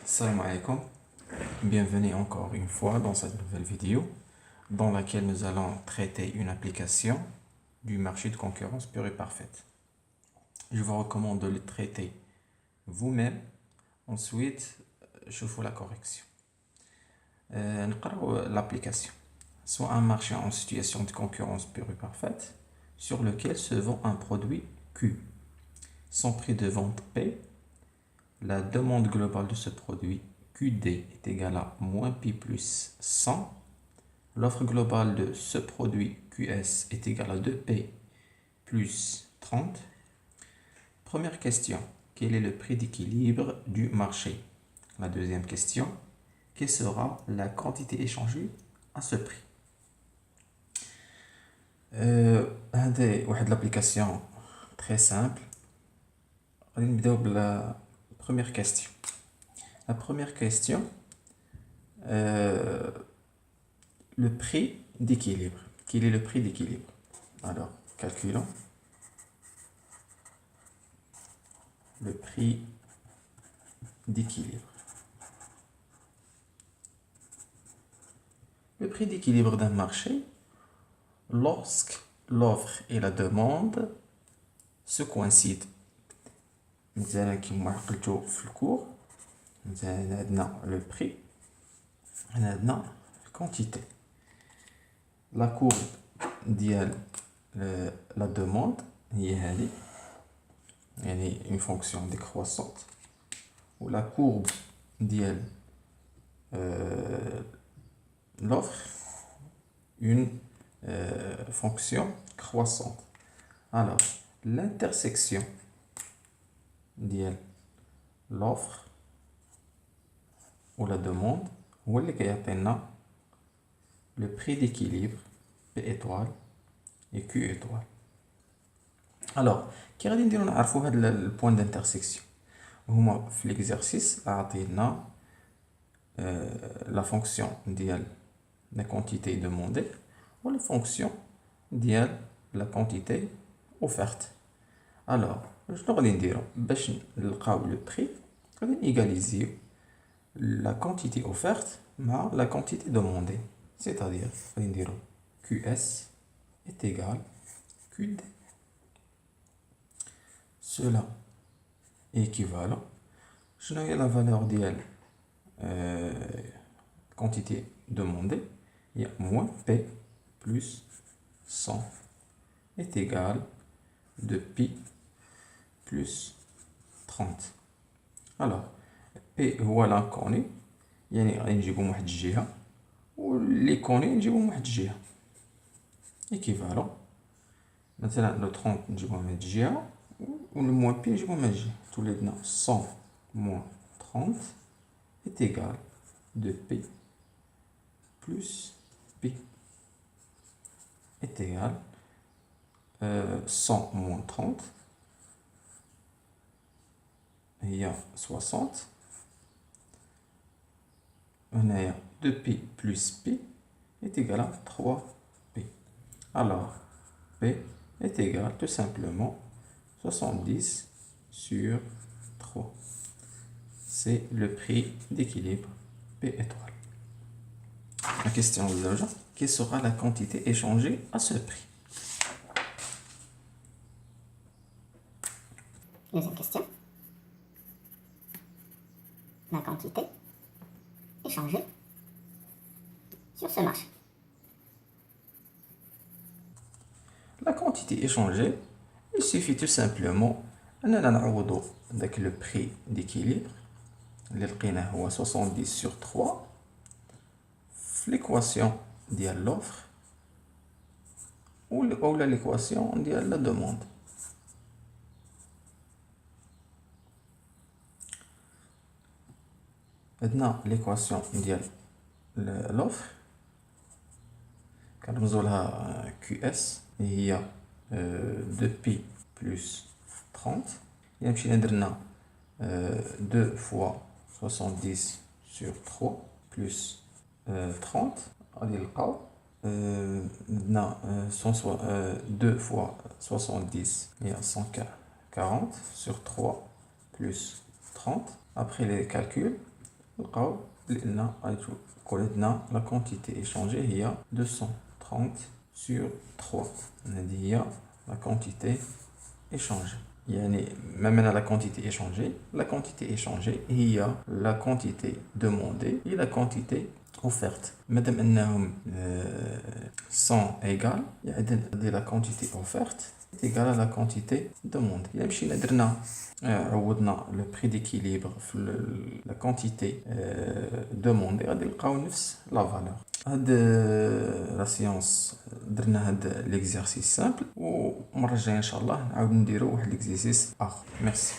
Salam alaikum, bienvenue encore une fois dans cette nouvelle vidéo dans laquelle nous allons traiter une application du marché de concurrence pure et parfaite. Je vous recommande de le traiter vous-même, ensuite je fais la correction. L'application, soit un marché en situation de concurrence pure et parfaite sur lequel se vend un produit Q. Son prix de vente P. La demande globale de ce produit QD est égale à moins pi plus 100. L'offre globale de ce produit QS est égale à 2P plus 30. Première question, quel est le prix d'équilibre du marché? La deuxième question, quelle sera la quantité échangée à ce prix? L'application très simple. On va commencer la première question. La première question, le prix d'équilibre. Quel est le prix d'équilibre? Alors, calculons le prix d'équilibre. Le prix d'équilibre d'un marché, lorsque l'offre et la demande se coïncident. مثلا كما قلتو في الكور مثلا عندنا le prix عندنا quantité. La courbe ديال la demande هي هذه يعني une fonction décroissante ou la courbe ديال l'offre une fonction croissante. Alors l'intersection ديال l'offre ou la demande هو اللي كيعطينا le prix d'équilibre P étoile et Q étoile. Alors كي غادي نديرو نعرفو هاد البوان d'intersection هما في l'exercice عطينا la fonction ديال la quantité demandée ou la fonction ديال la quantité offerte. Alors شنو غادي نديرو باش نلقاو لو بري؟ غادي نيغاليزيو la quantité offerte مع la quantité demandée, c'est-à-dire غادي نديرو QS est égal QD. Cela est équivalent. شنو هي la valeur ديال quantité demandée? Il y a moins P plus 100 est égal de pi plus 30. Alors P هو l'inconnu يعني غادي نجيبو من واحد الجهة و لي كوني نجيبو من واحد الجهة équivalent. مثلا لو 30 نجيبوه من هاد الجهة و لو موان بي نجيبوه من هاد الجهة تولي 100 moins 30 est égal de P plus P est égal 100 moins 30 il y a 60. On a 2P plus P est égal à 3P. Alors, P est égal tout simplement 70 sur 3. C'est le prix d'équilibre P étoile. La question de l'argent, quelle sera la quantité échangée à ce prix? Deuxième question. La quantité échangée sur ce marché. La quantité échangée, il suffit tout simplement أننا نعوضو داك le prix d'équilibre اللي لقيناه هو 70 sur 3 في l'équation ديال l'offre ou l'équation ديال la demande. عندنا l'équation ديال l'offre كنرمزو لها QS هي 2pi plus 30. إلا مشينا درنا 2 fois 70 sur 3 plus 30 غادي نلقاو عندنا 2 fois 70 هي 140 sur 3 plus 30. Après les calculs نلقاو لأن يقول عندنا لا كونتيتي إيشانجي هي 230 sur 3. هذه هي لا كونتيتي échangée. يعني ما معنى la quantité échangée? La quantité échangée هي la quantité demandée et la quantité offerte. مادام انهم sont égales يعني la quantité offerte est égale à la quantité demandée. إلا مشينا درنا عوضنا لو بري ديكيليبر في la quantité demandée غادي نلقاو نفس لا فالور. هاد لا سيونس درنا هاد ليكزارسيس سامبل، ومره الجايه ان شاء الله نعاود نديرو واحد ليكزارسيس اخر. ميرسي.